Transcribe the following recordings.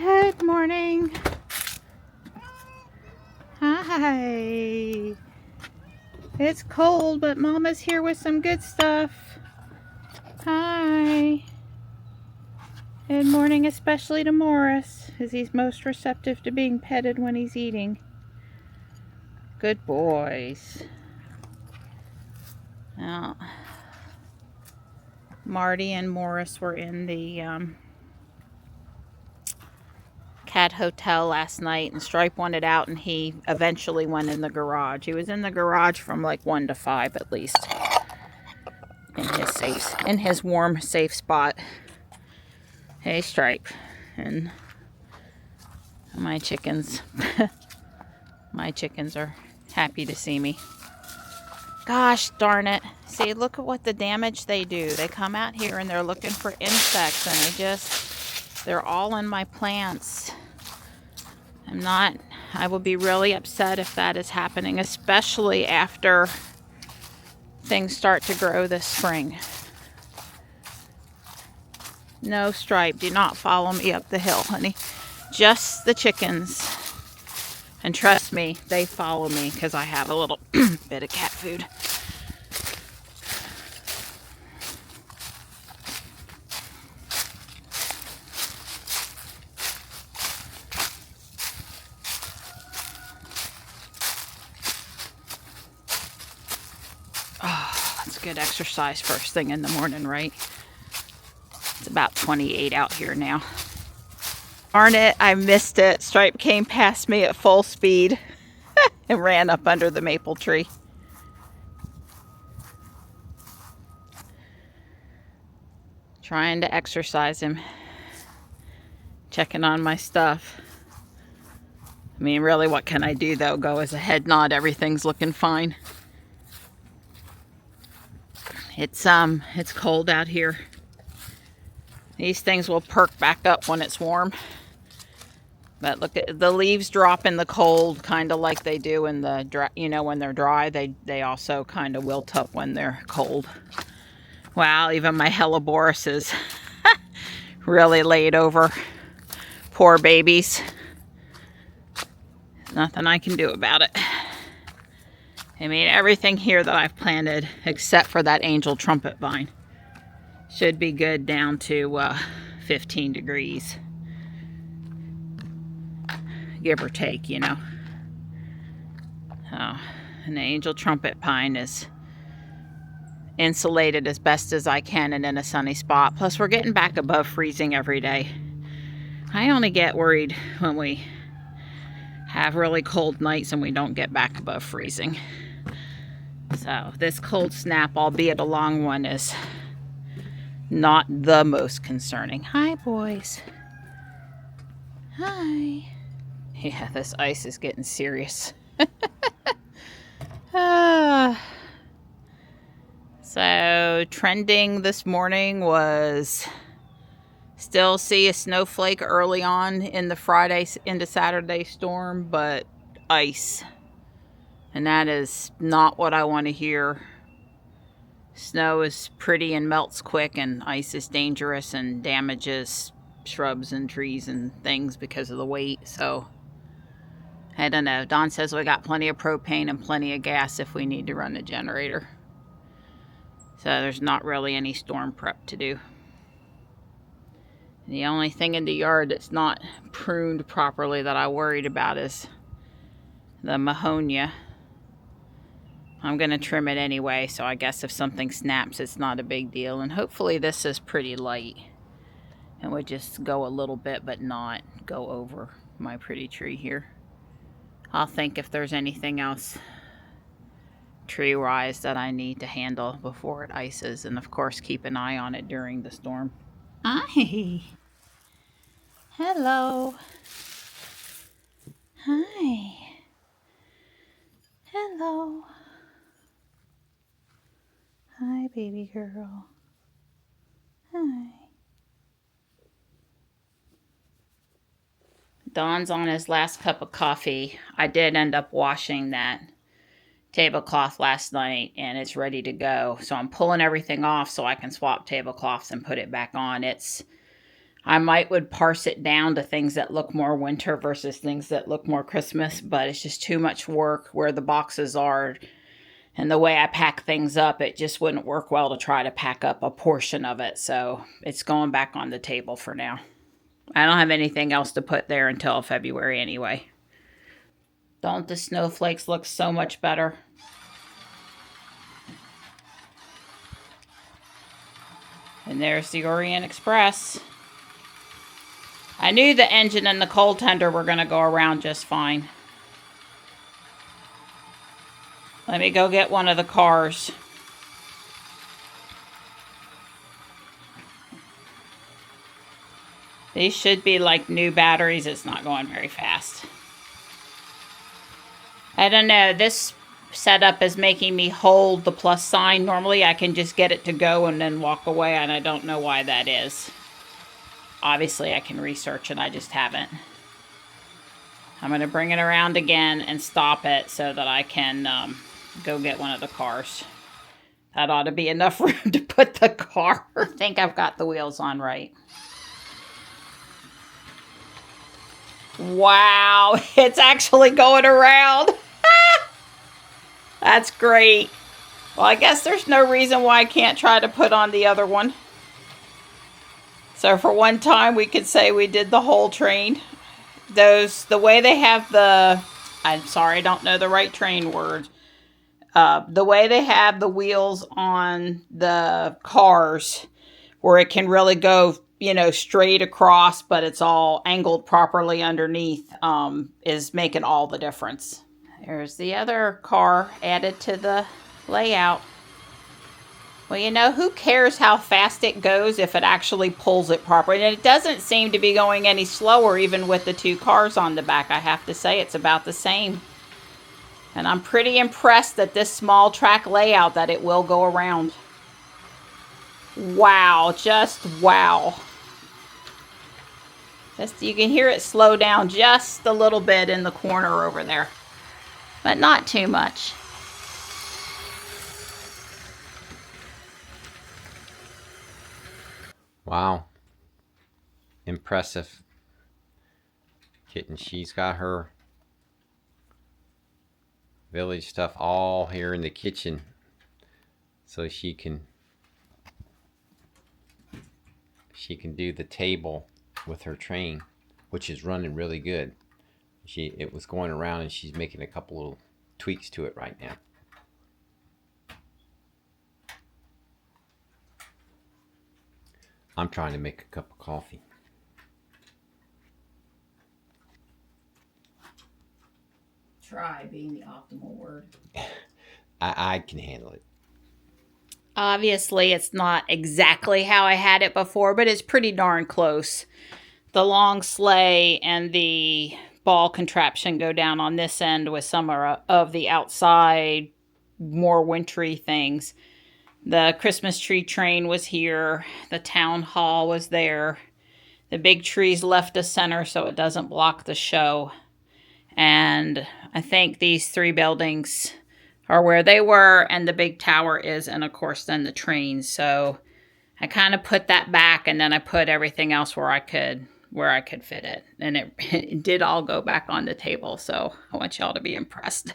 Good morning. Hi. It's cold, but Mama's here with some good stuff. Hi. Good morning, especially to Morris, as he's most receptive to being petted when he's eating. Good boys. Now, Marty and Morris were in the cat hotel last night, and Stripe wanted out, and he eventually went in the garage. He was in the garage from like 1 to 5 at least, in his warm, safe spot. Hey, Stripe. And my chickens. My chickens are happy to see me. Gosh darn it. See, look at what the damage they do. They come out here and they're looking for insects, and they're all in my plants. I would be really upset if that is happening, especially after things start to grow this spring. No, Stripe, do not follow me up the hill, honey. Just the chickens. And trust me, they follow me because I have a little bit of cat food. Oh, that's good exercise first thing in the morning, right? It's about 28 out here now. Darn it, I missed it. Stripe came past me at full speed and ran up under the maple tree. Trying to exercise him. Checking on my stuff. I mean, really, what can I do, though? Go as a head nod. Everything's looking fine. It's cold out here. These things will perk back up when it's warm. But look at the leaves drop in the cold, kind of like they do in the dry, when they're dry. They also kind of wilt up when they're cold. Wow, even my hellebores is really laid over. Poor babies. Nothing I can do about it. I mean, everything here that I've planted, except for that angel trumpet vine, should be good down to 15 degrees. Give or take, Oh, and the angel trumpet pine is insulated as best as I can and in a sunny spot. Plus, we're getting back above freezing every day. I only get worried when we have really cold nights and we don't get back above freezing. So this cold snap, albeit a long one, is not the most concerning. Hi, boys. Hi. Yeah, this ice is getting serious. So trending this morning was still see a snowflake early on in the Friday into Saturday storm, but ice. And that is not what I want to hear. Snow is pretty and melts quick, and ice is dangerous and damages shrubs and trees and things because of the weight. So I don't know. Don says we got plenty of propane and plenty of gas if we need to run the generator. So there's not really any storm prep to do. The only thing in the yard that's not pruned properly that I worried about is the mahonia. I'm going to trim it anyway, so I guess if something snaps, it's not a big deal. And hopefully this is pretty light and would just go a little bit, but not go over my pretty tree here. I'll think if there's anything else tree-wise that I need to handle before it ices. And, of course, keep an eye on it during the storm. Hi. Hello. Hi. Hello. Hi, baby girl. Hi. Don's on his last cup of coffee. I did end up washing that tablecloth last night, and it's ready to go. So I'm pulling everything off so I can swap tablecloths and put it back on. I would parse it down to things that look more winter versus things that look more Christmas, but it's just too much work where the boxes are. And the way I pack things up, it just wouldn't work well to try to pack up a portion of it. So it's going back on the table for now. I don't have anything else to put there until February anyway. Don't the snowflakes look so much better? And there's the Orient Express. I knew the engine and the coal tender were going to go around just fine. Let me go get one of the cars. These should be like new batteries. It's not going very fast. I don't know. This setup is making me hold the plus sign. Normally I can just get it to go and then walk away, and I don't know why that is. Obviously I can research it. I just haven't. I'm going to bring it around again and stop it so that I can go get one of the cars. That ought to be enough room to put the car. I think I've got the wheels on right. Wow, it's actually going around. That's great. Well, I guess there's no reason why I can't try to put on the other one. So for one time, we could say we did the whole train. The way they have I'm sorry, I don't know the right train words. The way they have the wheels on the cars, where it can really go, straight across, but it's all angled properly underneath, is making all the difference. There's the other car added to the layout. Well, who cares how fast it goes if it actually pulls it properly? And it doesn't seem to be going any slower, even with the two cars on the back. I have to say, it's about the same. And I'm pretty impressed that this small track layout, that it will go around. Wow, just wow. You can hear it slow down just a little bit in the corner over there, but not too much. Wow. Impressive. Kitten, she's got her village stuff all here in the kitchen, so she can do the table with her train, which is running really good. It was going around, and she's making a couple little tweaks to it right now. I'm trying to make a cup of coffee. Try being the optimal word. I can handle it. Obviously, it's not exactly how I had it before, but it's pretty darn close. The long sleigh and the ball contraption go down on this end with some of the outside, more wintry things. The Christmas tree train was here. The town hall was there. The big trees left the center so it doesn't block the show. And I think these three buildings are where they were, and the big tower is, and of course then the trains. So I kind of put that back, and then I put everything else where I could fit it. And it did all go back on the table, so I want y'all to be impressed.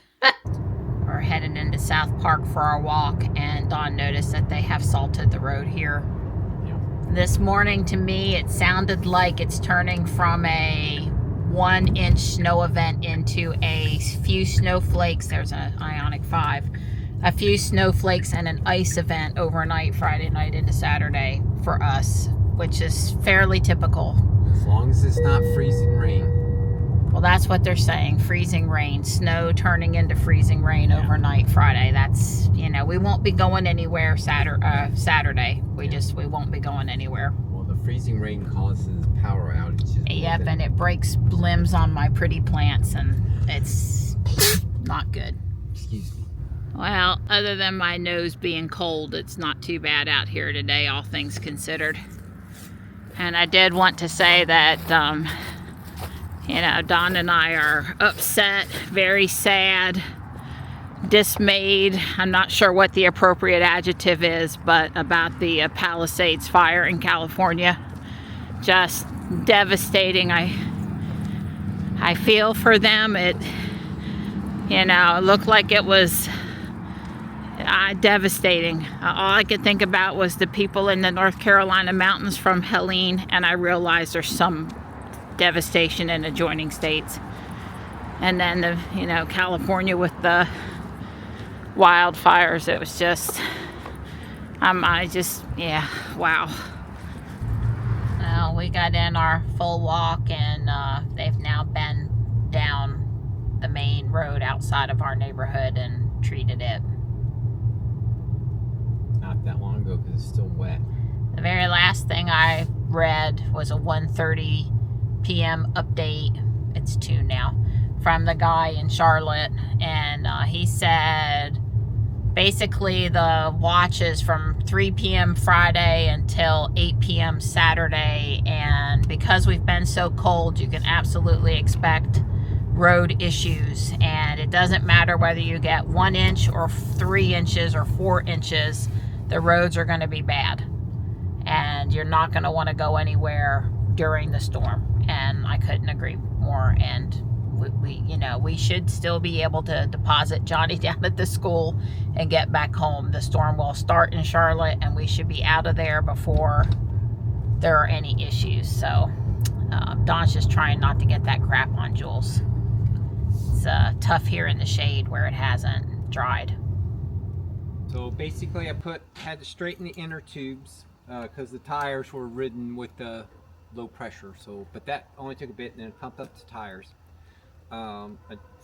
We're heading into South Park for our walk, and Dawn noticed that they have salted the road here. Yeah. This morning, to me, it sounded like it's turning from a 1-inch snow event into a few snowflakes. There's an Ionic 5. A few snowflakes and an ice event overnight, Friday night into Saturday for us, which is fairly typical. As long as it's not freezing rain. Well, that's what they're saying. Freezing rain. Snow turning into freezing rain overnight Friday. That's, we won't be going anywhere Saturday. We won't be going anywhere. Well, the freezing rain causes power outages. Yep, and it breaks limbs on my pretty plants, and it's not good. Excuse me. Well, other than my nose being cold, it's not too bad out here today, all things considered. And I did want to say that, Dawn and I are upset, very sad, dismayed. I'm not sure what the appropriate adjective is, but about the Palisades fire in California. just devastating. I feel for them. It looked like it was devastating. All I could think about was the people in the North Carolina mountains from Helene, and I realized there's some devastation in adjoining states. And then California with the wildfires. It was just, wow. Well, we got in our full walk, and they've now been down the main road outside of our neighborhood and treated it. Not that long ago because it's still wet. The very last thing I read was a 1:30 p.m. update. It's 2 now, from the guy in Charlotte, and he said basically the watch is from 3 p.m. Friday until 8 p.m. Saturday, and because we've been so cold, you can absolutely expect road issues, and it doesn't matter whether you get 1 inch or 3 inches or 4 inches, the roads are going to be bad, and you're not going to want to go anywhere during the storm. And I couldn't agree more. And we should still be able to deposit Johnny down at the school and get back home. The storm will start in Charlotte, and we should be out of there before there are any issues. So Don's just trying not to get that crap on Jules. It's tough here in the shade where it hasn't dried. So basically I had to straighten the inner tubes because the tires were ridden with the low pressure. But that only took a bit, and then pumped up the tires. I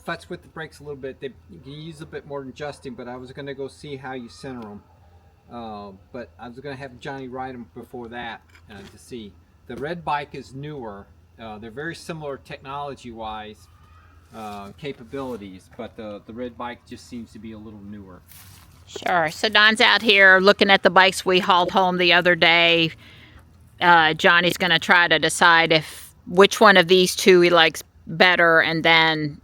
futzed with the brakes a little bit. You can use a bit more than adjusting, but I was going to go see how you center them. But I was going to have Johnny ride them before that to see. The red bike is newer. They're very similar technology-wise, capabilities, but the red bike just seems to be a little newer. Sure. So Don's out here looking at the bikes we hauled home the other day. Johnny's going to try to decide which one of these two he likes better, and then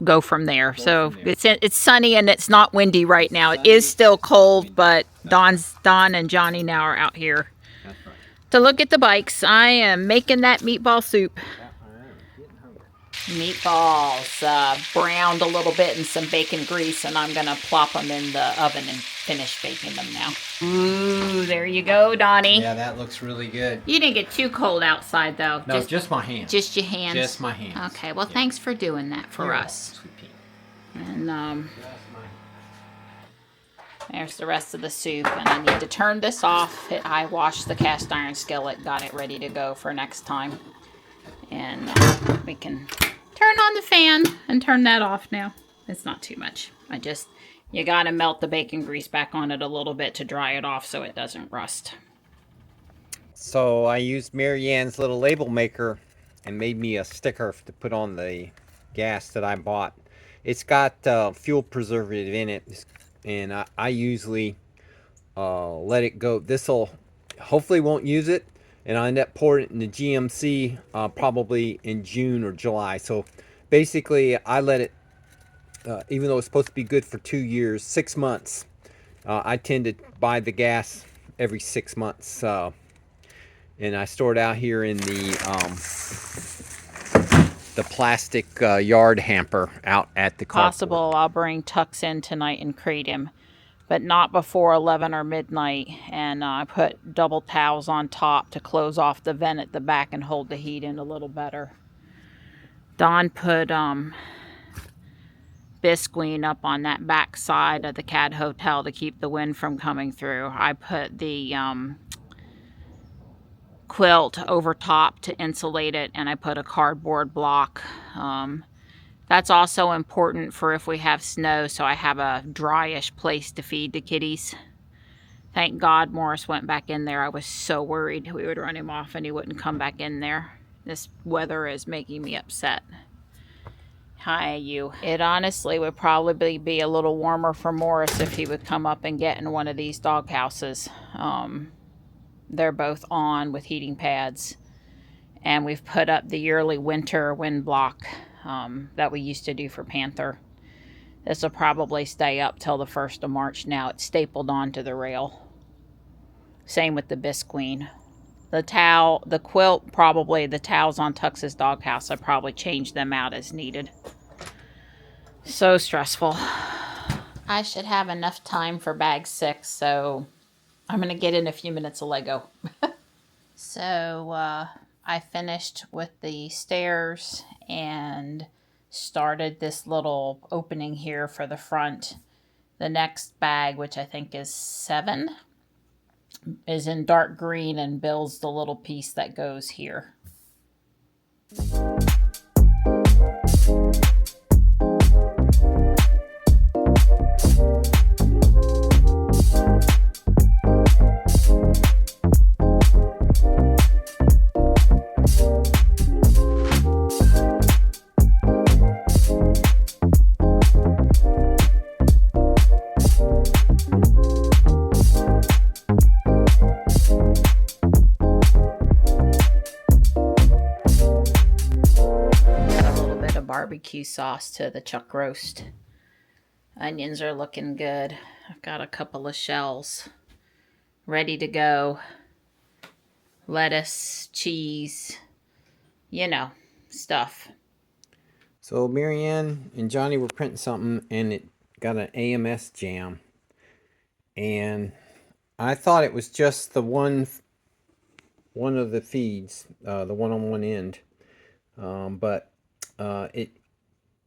go from there. It's sunny and it's not windy right now. It is still cold, but Don and Johnny now are out here to look at the bikes. I am making that meatball soup. Meatballs browned a little bit in some bacon grease, and I'm gonna plop them in the oven and finish baking them now. Ooh, there you go, Donnie. Yeah, that looks really good. You didn't get too cold outside though. No, just my hands. Just your hands. Just my hands. Okay, well, thanks for doing that for us. Sweet pea. And there's the rest of the soup, and I need to turn this off. I washed the cast iron skillet, got it ready to go for next time, and we can turn on the fan and turn that off now. It's not too much. You gotta melt the bacon grease back on it a little bit to dry it off so it doesn't rust. So I used Mary Ann's little label maker and made me a sticker to put on the gas that I bought. It's got fuel preservative in it, and I usually let it go. This'll hopefully won't use it, and I end up pouring it in the GMC probably in June or July. So basically I let it, even though it's supposed to be good for 2 years, 6 months. I tend to buy the gas every 6 months, and I store it out here in the plastic yard hamper out at the carport. Possible I'll bring Tux in tonight and crate him, but not before 11 or midnight. And I put double towels on top to close off the vent at the back and hold the heat in a little better. Don put bisqueen up on that back side of the CAD hotel to keep the wind from coming through. I put the quilt over top to insulate it, and I put a cardboard block. That's also important for if we have snow, so I have a dryish place to feed the kitties. Thank God Morris went back in there. I was so worried we would run him off and he wouldn't come back in there. This weather is making me upset. Hi, you. It honestly would probably be a little warmer for Morris if he would come up and get in one of these dog houses. They're both on with heating pads, and we've put up the yearly winter wind block that we used to do for Panther. This will probably stay up till the 1st of March now. It's stapled onto the rail. Same with the bisqueen. The towel, the quilt, probably the towels on Tux's doghouse, I probably changed them out as needed. So stressful. I should have enough time for bag 6, so I'm going to get in a few minutes of Lego. So I finished with the stairs and started this little opening here for the front. The next bag, which I think is 7, is in dark green and builds the little piece that goes here. Barbecue sauce to the chuck roast. Onions are looking good. I've got a couple of shells ready to go. Lettuce, cheese, you know, stuff. So Marianne and Johnny were printing something and it got an AMS jam. And I thought it was just the one of the feeds, the one on one end.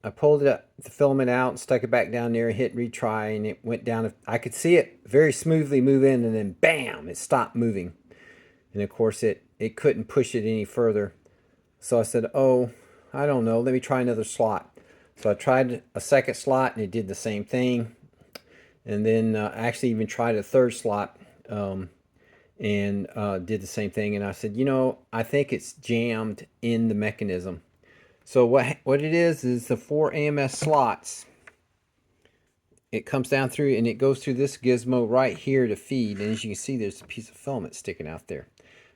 I pulled it up, the filament out, and stuck it back down there, hit retry, and it went down. I could see it very smoothly move in, and then bam, it stopped moving. And of course, it couldn't push it any further. So I said, oh, I don't know, let me try another slot. So I tried a second slot, and it did the same thing. And then I actually even tried a third slot, and did the same thing. And I said, you know, I think it's jammed in the mechanism. So what it is the 4 AMS slots. It comes down through and it goes through this gizmo right here to feed. And as you can see, there's a piece of filament sticking out there.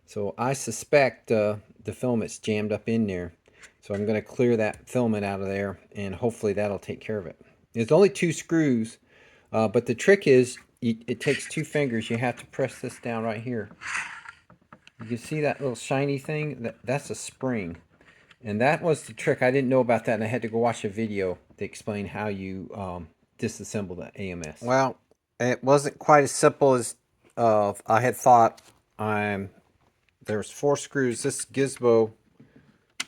So I suspect the filament's jammed up in there. So I'm going to clear that filament out of there and hopefully that'll take care of it. There's only 2 screws, but the trick is it takes 2 fingers. You have to press this down right here. You can see that little shiny thing? That's a spring. And that was the trick. I didn't know about that, and I had to go watch a video to explain how you disassemble the AMS. Well, it wasn't quite as simple as I had thought. There was 4 screws. This gizmo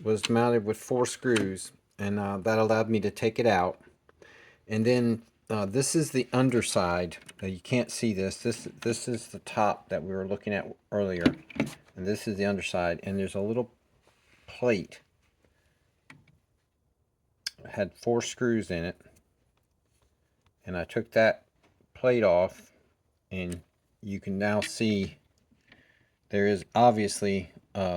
was mounted with 4 screws, and that allowed me to take it out. And then this is the underside. You can't see this. This is the top that we were looking at earlier, and this is the underside. And there's a little plate. It had 4 screws in it, and I took that plate off, and you can now see there is obviously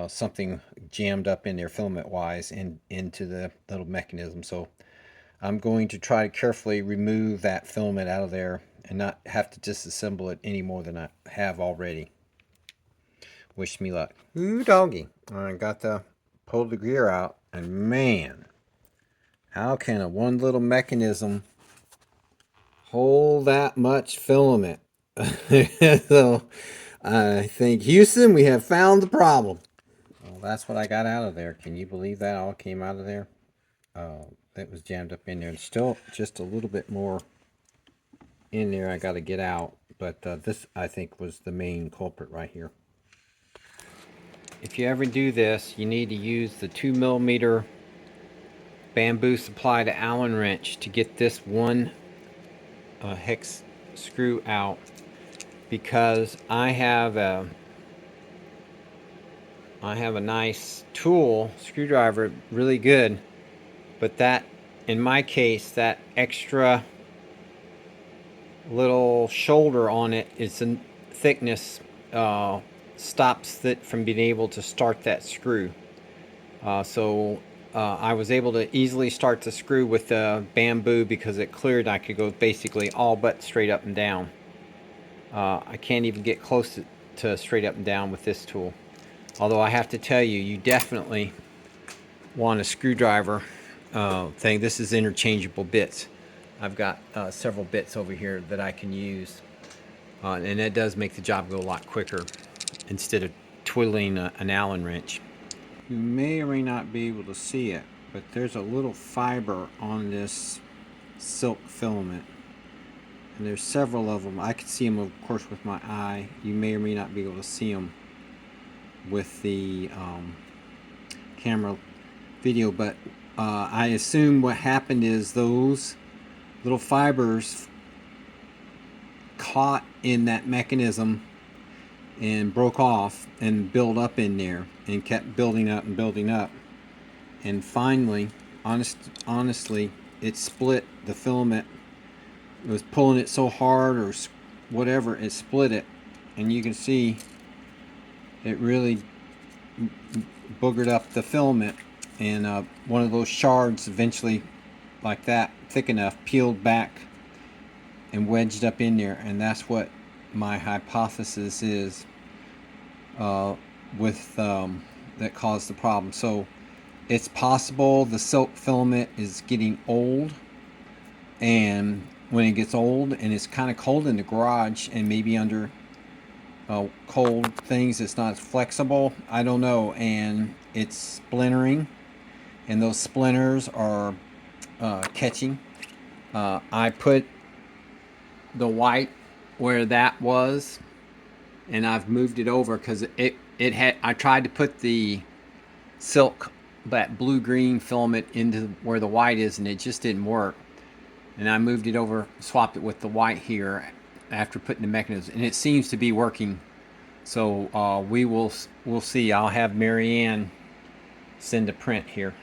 something jammed up in there filament wise and into the little mechanism. So I'm going to try to carefully remove that filament out of there and not have to disassemble it any more than I have already. Wish me luck. Ooh, doggy. I got the pulled the gear out, and man, how can a one little mechanism hold that much filament? So I think, Houston, we have found the problem. Well, that's what I got out of there. Can you believe that all came out of there? That was jammed up in there. It's still just a little bit more in there I got to get out. But this, I think, was the main culprit right here. If you ever do this, you need to use the 2mm bamboo supply to Allen wrench to get this one hex screw out, because I have a nice tool screwdriver, really good, but that, in my case, that extra little shoulder on it is in thickness, stops it from being able to start that screw. I was able to easily start the screw with the bamboo because it cleared. I could go basically all but straight up and down. I can't even get close to straight up and down with this tool. Although I have to tell you, you definitely want a screwdriver thing. This is interchangeable bits. I've got several bits over here that I can use. And that does make the job go a lot quicker instead of twiddling an Allen wrench. You may or may not be able to see it, but there's a little fiber on this silk filament, and there's several of them. I can see them, of course, with my eye. You may or may not be able to see them with the camera video, but I assume what happened is those little fibers caught in that mechanism and broke off and built up in there and kept building up and building up, and finally, honestly, it split the filament. It was pulling it so hard or whatever, it split it, and you can see it really boogered up the filament, and one of those shards eventually, like that, thick enough, peeled back and wedged up in there, and that's what my hypothesis is with that caused the problem. So it's possible the silk filament is getting old, and when it gets old and it's kind of cold in the garage and maybe under cold things, it's not flexible, I don't know, and it's splintering, and those splinters are catching. I put the white where that was, and I've moved it over because it had, I tried to put the silk, that blue-green filament, into where the white is, and it just didn't work. And I moved it over, swapped it with the white here after putting the mechanism, and it seems to be working. So we'll see. I'll have Marianne send a print here.